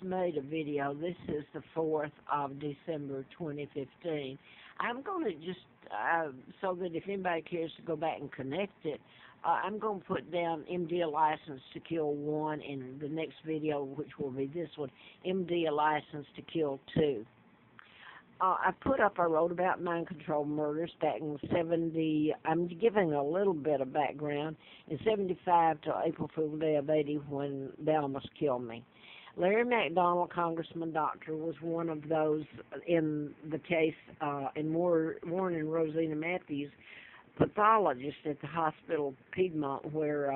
just made a video. This is the 4th of December 2015. I'm going to just, so that if anybody cares to go back and connect it, I'm going to put down MD a license to kill 1 in the next video, which will be this one, MD a license to kill 2. I wrote about mind control murders back in 70, I'm giving a little bit of background, in 75 to April Fool's Day of 80 when they almost killed me. Larry McDonald, Congressman Doctor, was one of those in the case, and Warren and Rosina Matthews, pathologist at the hospital Piedmont, where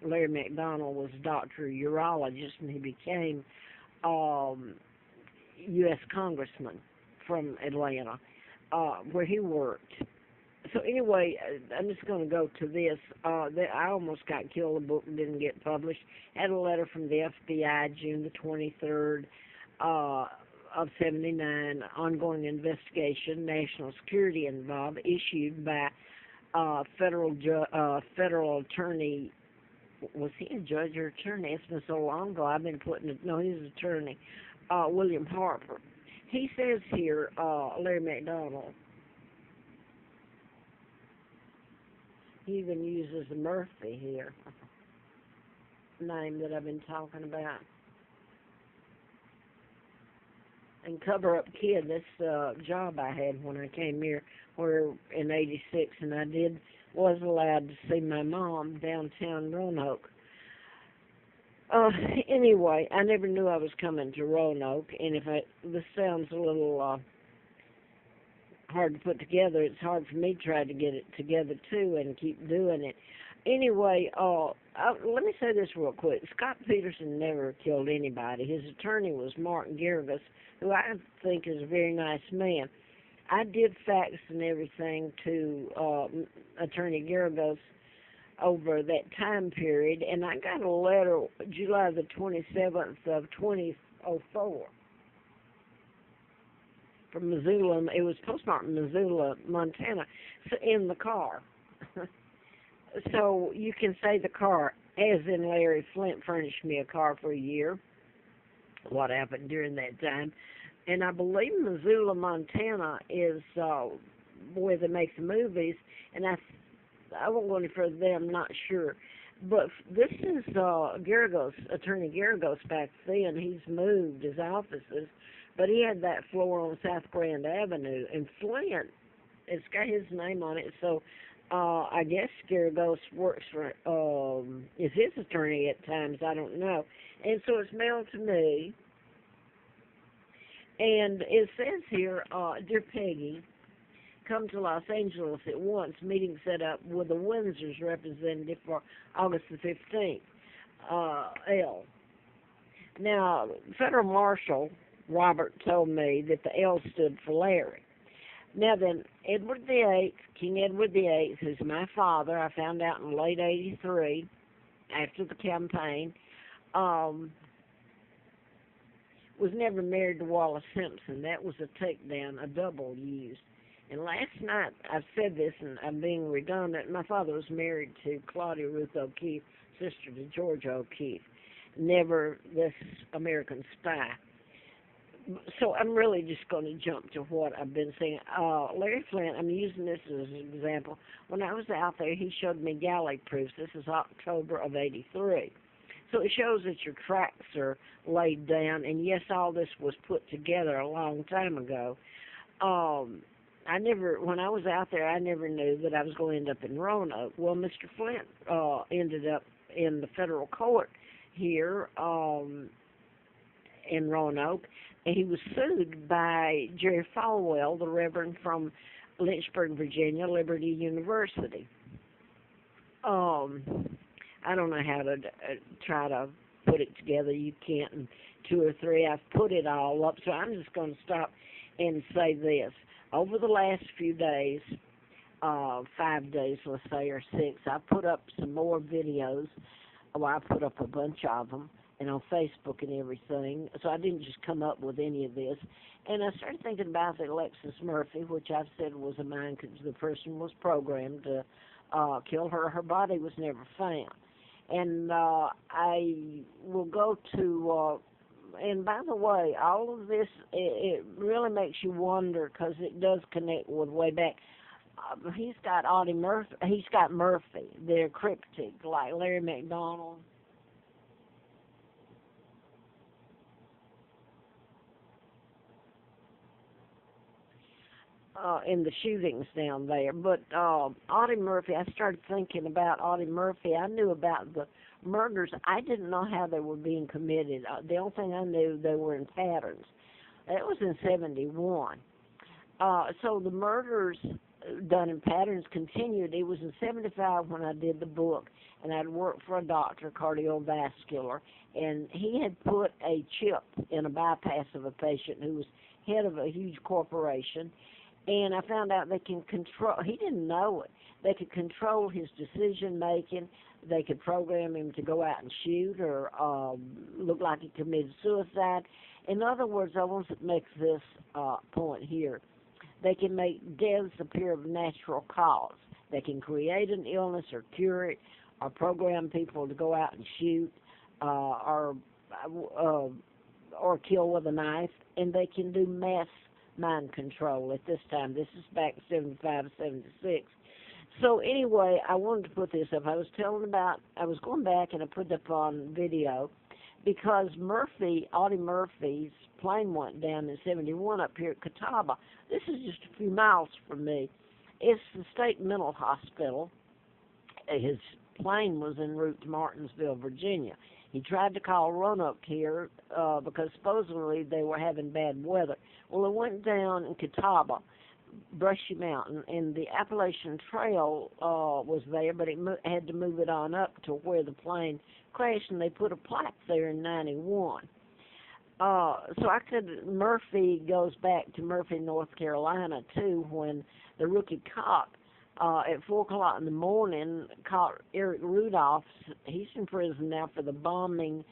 Larry McDonald was doctor urologist, and he became U.S. Congressman from Atlanta, where he worked. So anyway, I'm just going to go to this. I almost got killed. The book didn't get published. Had a letter from the FBI, June the 23rd of 79, ongoing investigation, national security involved, issued by federal attorney. Was he a judge or attorney? It's been so long ago. I've been putting it. No, he's an attorney. William Harper. He says here, Larry McDonald. He even uses Murphy here, name that I've been talking about. And Cover Up Kid, this job I had when I came here, where in '86, and I was allowed to see my mom downtown Roanoke. Anyway, I never knew I was coming to Roanoke, and this sounds a little hard to put together. It's hard for me to try to get it together, too, and keep doing it. Anyway, let me say this real quick. Scott Peterson never killed anybody. His attorney was Martin Garagos, who I think is a very nice man. I did fax and everything to Attorney Garagos over that time period, and I got a letter July the 27th of 2004 from Missoula. It was postmarked Missoula, Montana, so in the car. So you can say the car, as in Larry Flint furnished me a car for a year, what happened during that time. And I believe Missoula, Montana is where they make the movies, and I won't go any further there, I'm not sure. But this is Garagos, Attorney Garagos back then. He's moved his offices, but he had that floor on South Grand Avenue. And Flint, it's got his name on it, so I guess Garagos works for, is his attorney at times, I don't know. And so it's mailed to me. And it says here, Dear Peggy, come to Los Angeles at once. Meeting set up with the Windsor's representative for August the 15th. L. Now, Federal Marshal Robert told me that the L stood for Larry. Now then, Edward VIII, King Edward VIII, who's my father, I found out in late '83, after the campaign, was never married to Wallace Simpson. That was a takedown, a double used. And last night, I've said this, and I'm being redundant, my father was married to Claudia Ruth O'Keefe, sister to George O'Keefe, never this American Spy. So I'm really just going to jump to what I've been saying. Larry Flint, I'm using this as an example. When I was out there, he showed me galley proofs. This is October of '83. So it shows that your tracks are laid down, and yes, all this was put together a long time ago. When I was out there, I never knew that I was going to end up in Roanoke. Well, Mr. Flint ended up in the federal court here in Roanoke, and he was sued by Jerry Falwell, the Reverend from Lynchburg, Virginia, Liberty University. I don't know how to try to put it together. You can't in 2 or 3. I've put it all up, so I'm just going to stop and say this. Over the last few days, 5 days, let's say, or 6, I put up some more videos. Well, I put up a bunch of them, and on Facebook and everything. So I didn't just come up with any of this. And I started thinking about the Alexis Murphy, which I've said was a mind, because the person was programmed to kill her. Her body was never found. And I will go to And by the way, all of this, it really makes you wonder because it does connect with way back. He's got Audie Murphy. He's got Murphy. They're cryptic, like Larry McDonald. In the shootings down there. But Audie Murphy, I started thinking about Audie Murphy. I knew about the murders. I didn't know how they were being committed. The only thing I knew, they were in patterns. That was in 71. So the murders done in patterns continued. It was in 75 when I did the book, and I'd worked for a doctor, cardiovascular, and he had put a chip in a bypass of a patient who was head of a huge corporation, and I found out they can control, he didn't know it, they could control his decision making, they could program him to go out and shoot or look like he committed suicide. In other words, I want to make this point here. They can make deaths appear of natural cause. They can create an illness or cure it, or program people to go out and shoot, or kill with a knife, and they can do mass mind control at this time. This is back 75, 76. So anyway, I wanted to put this up. I was going back and I put it up on video because Audie Murphy's plane went down in 71 up here at Catawba. This is just a few miles from me. It's the state mental hospital. His plane was en route to Martinsville, Virginia. He tried to call Roanoke here because supposedly they were having bad weather. Well, it went down in Catawba, Brushy Mountain, and the Appalachian Trail was there, but it had to move it on up to where the plane crashed, and they put a plaque there in 91. Murphy goes back to Murphy, North Carolina, too, when the rookie cop at 4 o'clock in the morning caught Eric Rudolph. He's in prison now for the bombing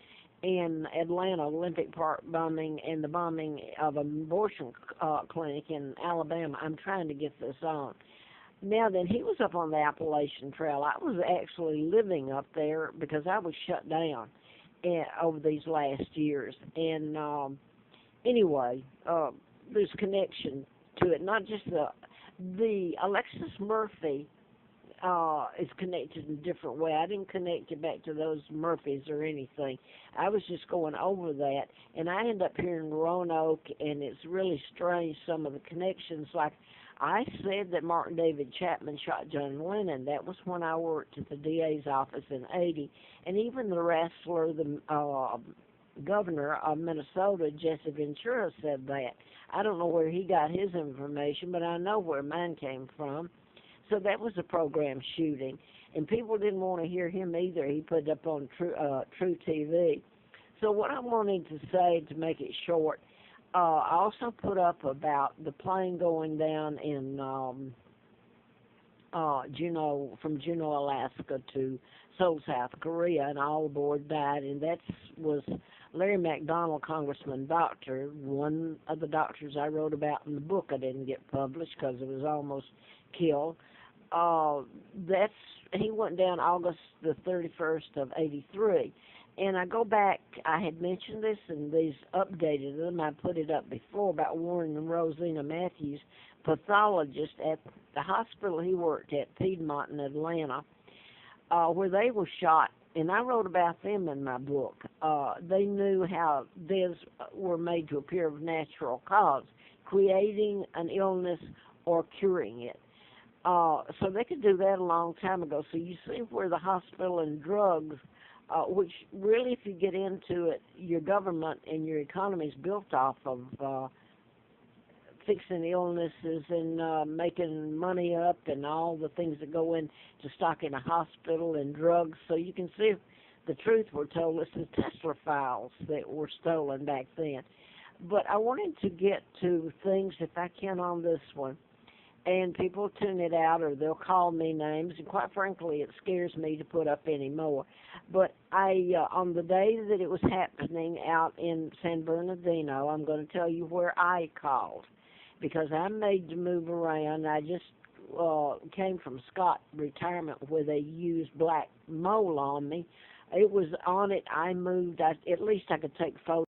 in Atlanta, Olympic Park bombing, and the bombing of an abortion clinic in Alabama. I'm trying to get this on. Now then, he was up on the Appalachian Trail. I was actually living up there because I was shut down over these last years. And anyway, there's connection to it, not just the Alexis Murphy is connected in a different way. I didn't connect it back to those Murphys or anything. I was just going over that, and I ended up here in Roanoke, and it's really strange, some of the connections. Like I said that Martin David Chapman shot John Lennon. That was when I worked at the DA's office in 80, and even the wrestler, the governor of Minnesota, Jesse Ventura, said that. I don't know where he got his information, but I know where mine came from. So that was a program shooting, and people didn't want to hear him either. He put it up on True TV. So what I wanted to say, to make it short, I also put up about the plane going down in Juneau, from Juneau, Alaska to Seoul, South Korea, and all aboard died, and that was Larry McDonald, Congressman Doctor, one of the doctors I wrote about in the book. I didn't get published because it was almost killed. He went down August the 31st of 83. And I go back, I had mentioned this, and these updated them. I put it up before about Warren and Rosina Matthews, pathologist at the hospital he worked at, Piedmont in Atlanta, where they were shot. And I wrote about them in my book. They knew how deaths were made to appear of natural cause, creating an illness or curing it. So they could do that a long time ago. So you see where the hospital and drugs, which really, if you get into it, your government and your economy is built off of fixing illnesses and making money up and all the things that go into stocking a hospital and drugs. So you can see the truth we're told. It's the Tesla files that were stolen back then. But I wanted to get to things, if I can, on this one. And people tune it out, or they'll call me names, and quite frankly, it scares me to put up any more. But on the day that it was happening out in San Bernardino, I'm going to tell you where I called, because I'm made to move around. I just came from Scott retirement where they used black mold on me. It was on it. I moved. At least I could take photos.